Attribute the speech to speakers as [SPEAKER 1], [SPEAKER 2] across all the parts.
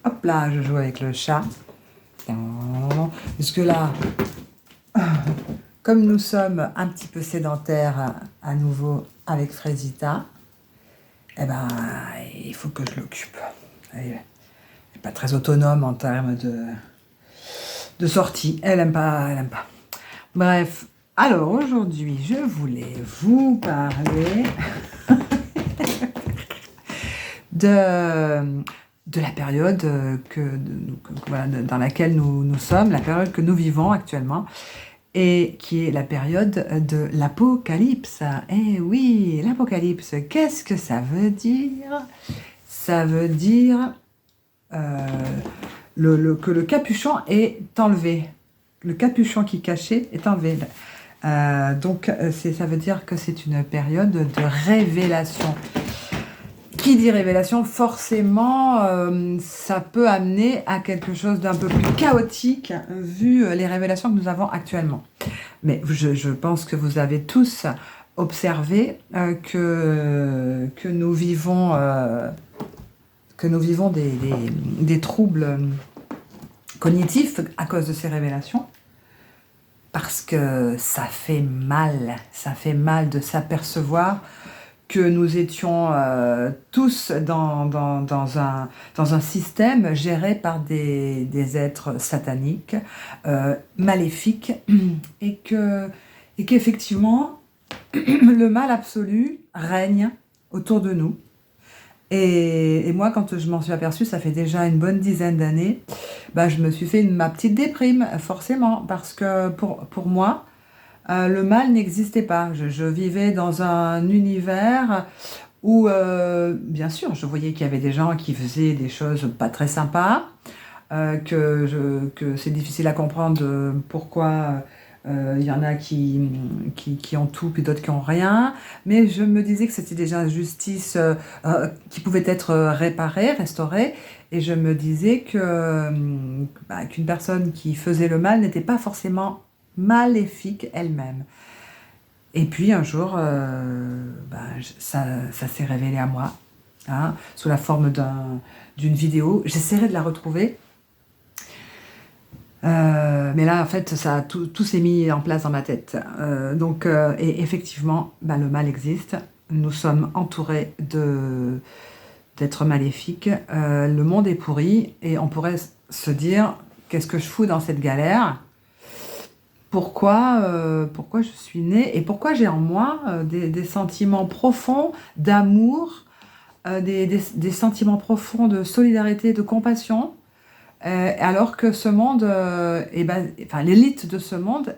[SPEAKER 1] Hop là, je joue avec le chat. Jusque là, comme nous sommes un petit peu sédentaires à nouveau avec Frésita, eh ben, il faut que je l'occupe. Elle n'est pas très autonome en termes de sortie. Elle aime pas, elle aime pas. Bref, alors aujourd'hui, je voulais vous parler de la période voilà, dans laquelle nous sommes, la période que nous vivons actuellement, et qui est la période de l'apocalypse. Eh oui, l'apocalypse, qu'est-ce que ça veut dire? Ça veut dire que le capuchon est enlevé. Le capuchon qui cachait est enlevé. Donc, ça veut dire que c'est une période de révélation. Qui dit révélation, forcément, ça peut amener à quelque chose d'un peu plus chaotique, vu les révélations que nous avons actuellement. Mais je pense que vous avez tous observé que nous vivons des troubles cognitifs à cause de ces révélations. Parce que ça fait mal de s'apercevoir que nous étions tous dans un système géré par des êtres sataniques, maléfiques, et qu'effectivement, le mal absolu règne autour de nous. Et moi, quand je m'en suis aperçue, ça fait déjà une bonne dizaine d'années, bah, je me suis fait ma petite déprime, forcément, parce que pour moi, le mal n'existait pas. Je vivais dans un univers où, bien sûr, je voyais qu'il y avait des gens qui faisaient des choses pas très sympas, que c'est difficile à comprendre pourquoi il y en a qui ont tout, puis d'autres qui ont rien. Mais je me disais que c'était des injustices qui pouvaient être réparées, restaurées. Et je me disais qu'une personne qui faisait le mal n'était pas forcément maléfique elle-même. Et puis un jour, ça s'est révélé à moi, hein, sous la forme d'une vidéo. J'essaierai de la retrouver. Mais là, en fait, tout s'est mis en place dans ma tête. Et effectivement, le mal existe. Nous sommes entourés d'êtres maléfiques. Le monde est pourri et on pourrait se dire, qu'est-ce que je fous dans cette galère? Pourquoi je suis née et pourquoi j'ai en moi des sentiments profonds d'amour, des sentiments profonds de solidarité, de compassion, alors que ce monde, l'élite de ce monde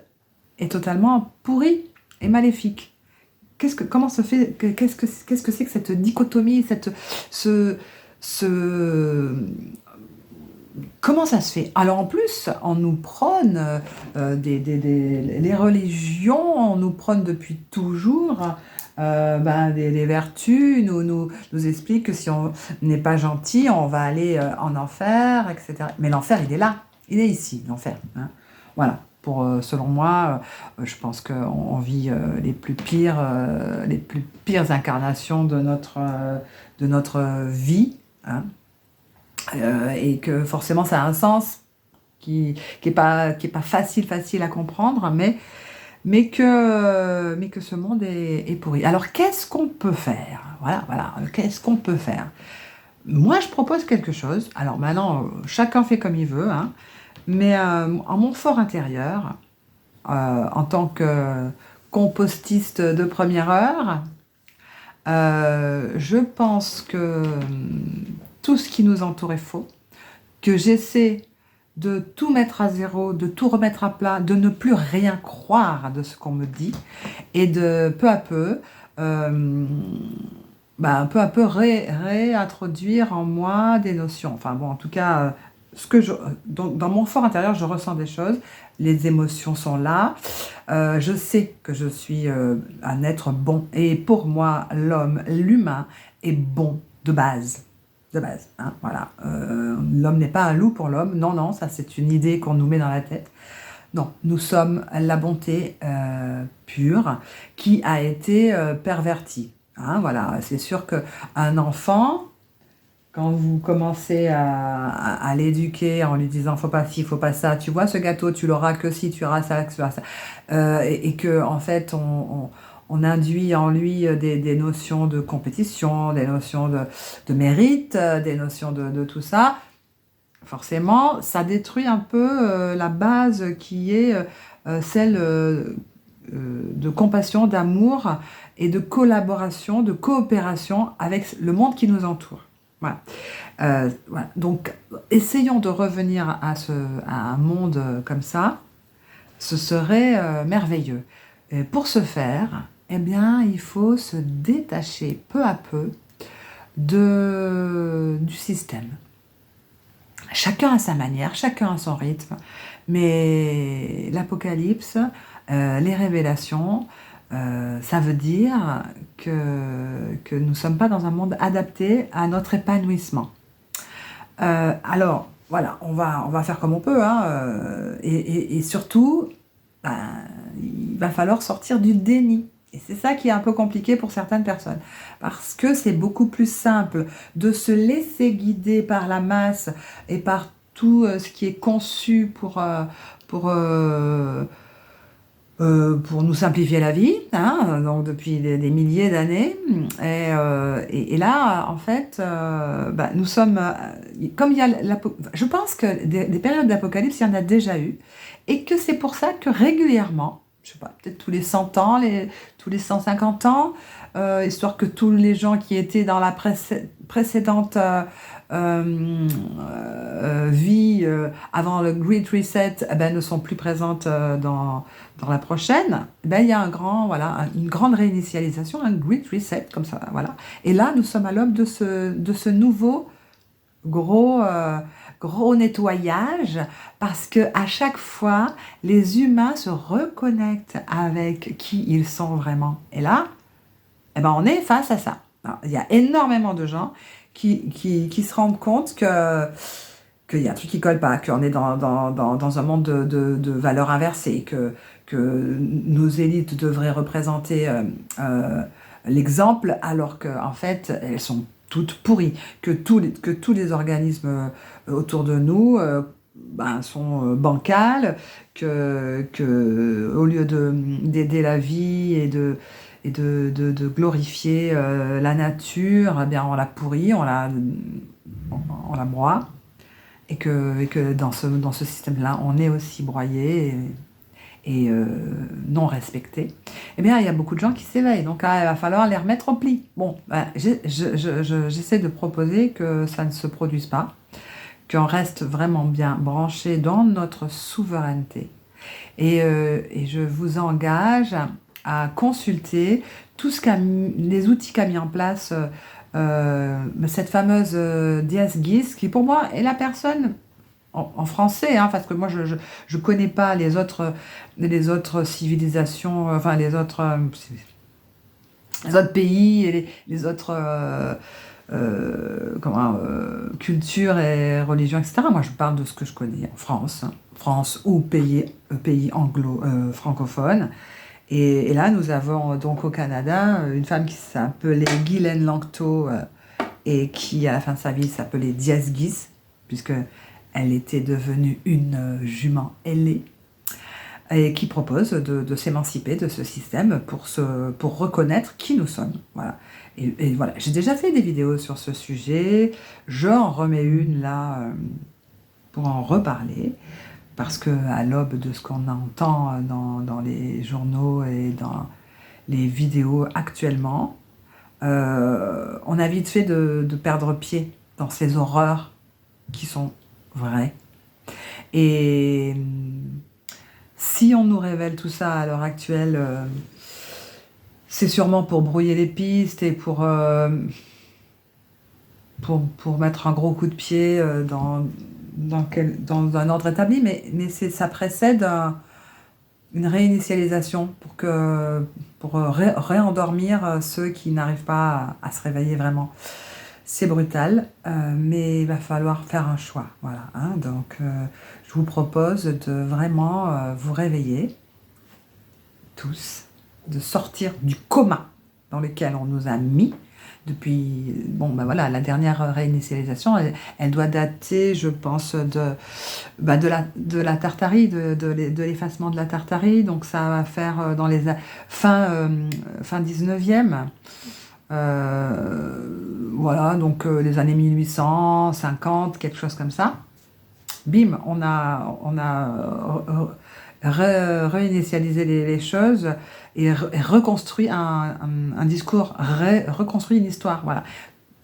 [SPEAKER 1] est totalement pourrie et maléfique. Comment se fait, qu'est-ce que c'est que cette dichotomie, comment ça se fait? Alors en plus, on nous prône les religions, on nous prône depuis toujours des vertus, nous explique que si on n'est pas gentil, on va aller en enfer, etc. Mais l'enfer, il est là, il est ici, l'enfer. Hein. Voilà. Selon moi, je pense qu'on vit les plus pires incarnations de notre vie. Hein. Et que forcément ça a un sens qui est pas facile à comprendre, mais que ce monde est pourri. Alors qu'est-ce qu'on peut faire? Voilà, qu'est-ce qu'on peut faire? Moi je propose quelque chose. Alors maintenant chacun fait comme il veut, hein, mais en mon fort intérieur, en tant que compostiste de première heure, je pense que tout ce qui nous entoure est faux, que j'essaie de tout mettre à zéro, de tout remettre à plat, de ne plus rien croire de ce qu'on me dit, et de peu à peu réintroduire en moi des notions. Enfin bon, en tout cas, dans mon fort intérieur, je ressens des choses, les émotions sont là, je sais que je suis un être bon, et pour moi, l'humain est bon de base. Hein, voilà. L'homme n'est pas un loup pour l'homme, non, ça c'est une idée qu'on nous met dans la tête. Non, nous sommes la bonté pure qui a été pervertie. Hein, voilà, c'est sûr qu'un enfant quand vous commencez à l'éduquer en lui disant faut pas ci, faut pas ça, tu vois ce gâteau, tu l'auras que si tu auras ça, que tu auras ça, et que en fait on induit en lui des notions de compétition, des notions de mérite, des notions de tout ça, forcément ça détruit un peu la base qui est celle de compassion, d'amour et de collaboration, de coopération avec le monde qui nous entoure. Voilà. Voilà. Donc, essayons de revenir à un monde comme ça. Ce serait merveilleux. Et pour ce faire, eh bien, il faut se détacher peu à peu du système. Chacun à sa manière, chacun à son rythme, mais l'Apocalypse, les révélations, ça veut dire que nous ne sommes pas dans un monde adapté à notre épanouissement. Alors, voilà, on va faire comme on peut, hein, et surtout, ben, il va falloir sortir du déni. Et c'est ça qui est un peu compliqué pour certaines personnes, parce que c'est beaucoup plus simple de se laisser guider par la masse et par tout ce qui est conçu pour, pour nous simplifier la vie, hein, donc depuis des milliers d'années. Et là, en fait, bah, nous sommes, comme il y a je pense que des périodes d'apocalypse, il y en a déjà eu, et que c'est pour ça que régulièrement, je sais pas, peut-être tous les 100 ans, tous les 150 ans, histoire que tous les gens qui étaient dans la précédente vie avant le Great Reset eh ben, ne sont plus présentes dans la prochaine, eh ben, il y a une grande réinitialisation, un Great Reset, comme ça, voilà. Et là, nous sommes à l'aube de ce nouveau gros nettoyage, parce que à chaque fois, les humains se reconnectent avec qui ils sont vraiment. Et là, eh ben, on est face à ça. Alors, il y a énormément de gens qui se rendent compte qu'il y a un truc qui colle pas, qu'on est dans un monde de valeurs inversées, que nos élites devraient représenter l'exemple, alors qu'en fait, elles sont toutes pourries, que tous les organismes autour de nous ben, sont bancals, au lieu d'aider la vie et de glorifier la nature, eh bien, on la pourrit, on la broie, et que dans ce système-là, on est aussi broyé et non respecté. Eh bien, il y a beaucoup de gens qui s'éveillent, donc il va falloir les remettre au pli. Bon, ben, j'essaie de proposer que ça ne se produise pas, qu'on reste vraiment bien branché dans notre souveraineté. Et je vous engage à consulter les outils qu'a mis en place cette fameuse Diaz Guiz, qui pour moi est la personne, en français, hein, parce que moi je ne connais pas les autres civilisations, enfin les autres pays et les autres cultures et religions, etc. Moi je parle de ce que je connais en France, hein, France ou pays francophones. Et là, nous avons donc au Canada une femme qui s'appelait Ghislaine Langto et qui, à la fin de sa vie, s'appelait Diaz Guiz, puisqu'elle était devenue une jument ailée, et qui propose de s'émanciper de ce système pour reconnaître qui nous sommes. Voilà. Et voilà, j'ai déjà fait des vidéos sur ce sujet, j'en remets une là pour en reparler. Parce qu'à l'aube de ce qu'on entend dans les journaux et dans les vidéos actuellement, on a vite fait de perdre pied dans ces horreurs qui sont vraies. Et si on nous révèle tout ça à l'heure actuelle, c'est sûrement pour brouiller les pistes et pour mettre un gros coup de pied dans un ordre établi, mais ça précède une réinitialisation pour réendormir ceux qui n'arrivent pas à se réveiller vraiment. C'est brutal, mais il va falloir faire un choix. Voilà, hein. Donc, je vous propose de vraiment vous réveiller, tous, de sortir du coma dans lequel on nous a mis, bon, ben voilà, la dernière réinitialisation, elle doit dater, je pense, de la Tartarie, de l'effacement de la Tartarie. Donc ça va faire dans les fin 19e. Voilà, donc les années 1850, quelque chose comme ça. Bim, on a réinitialisé les choses et reconstruit un discours, reconstruit une histoire. Voilà.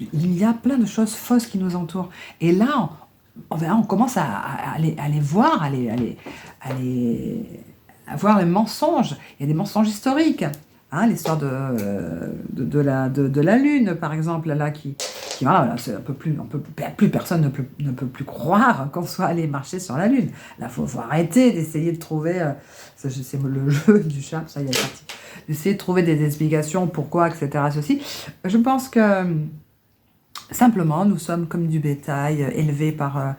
[SPEAKER 1] Il y a plein de choses fausses qui nous entourent. Et là, on commence à les voir, à voir les mensonges. Il y a des mensonges historiques. Hein, l'histoire de la Lune, par exemple, là, voilà, c'est plus personne ne peut plus croire qu'on soit allé marcher sur la Lune. Là, faut arrêter d'essayer de trouver, c'est le jeu du chat, ça y est parti, d'essayer de trouver des explications, pourquoi, etc. Ceci. Je pense que simplement, nous sommes comme du bétail élevé par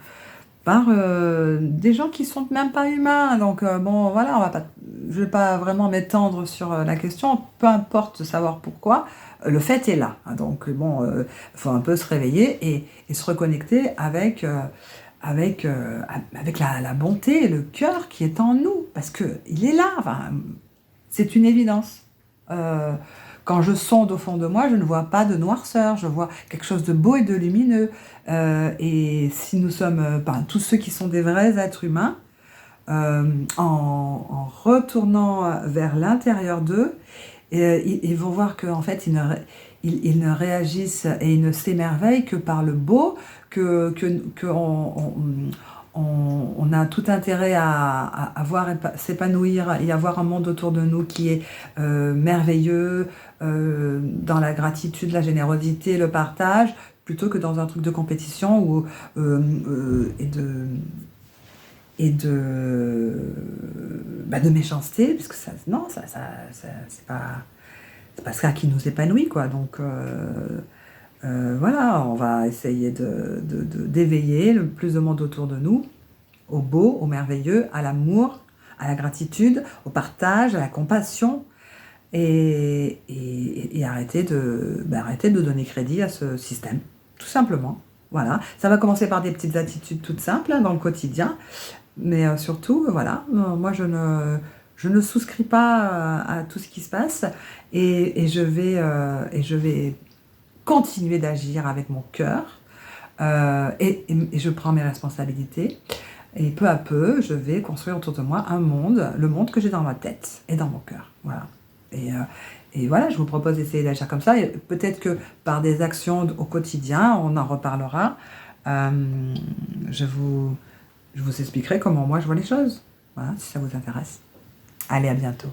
[SPEAKER 1] des gens qui sont même pas humains. Donc bon, voilà, je vais pas vraiment m'étendre sur la question, peu importe de savoir pourquoi, le fait est là. Hein. Donc bon, faut un peu se réveiller et se reconnecter avec la bonté et le cœur qui est en nous, parce que il est là. Enfin, c'est une évidence. Quand je sonde au fond de moi, je ne vois pas de noirceur, je vois quelque chose de beau et de lumineux. Et si nous sommes, tous ceux qui sont des vrais êtres humains, en retournant vers l'intérieur d'eux, ils vont voir qu'en fait, ils ne réagissent et ils ne s'émerveillent que par le beau, on a tout intérêt à voir s'épanouir et avoir un monde autour de nous qui est merveilleux, dans la gratitude, la générosité, le partage, plutôt que dans un truc de compétition et de méchanceté, parce que non, c'est pas ça qui nous épanouit, quoi. Donc voilà, on va essayer d'éveiller le plus de monde autour de nous, au beau, au merveilleux, à l'amour, à la gratitude, au partage, à la compassion, et arrêter de donner crédit à ce système, tout simplement. Voilà, ça va commencer par des petites attitudes toutes simples, hein, dans le quotidien, mais surtout, voilà, moi je ne souscris pas à tout ce qui se passe, et je vais continuer d'agir avec mon cœur, et je prends mes responsabilités. Et peu à peu, je vais construire autour de moi le monde que j'ai dans ma tête et dans mon cœur. Voilà. Et voilà, je vous propose d'essayer d'agir comme ça. Et peut-être que par des actions au quotidien, on en reparlera. Je vous expliquerai comment moi je vois les choses. Voilà, si ça vous intéresse. Allez, à bientôt.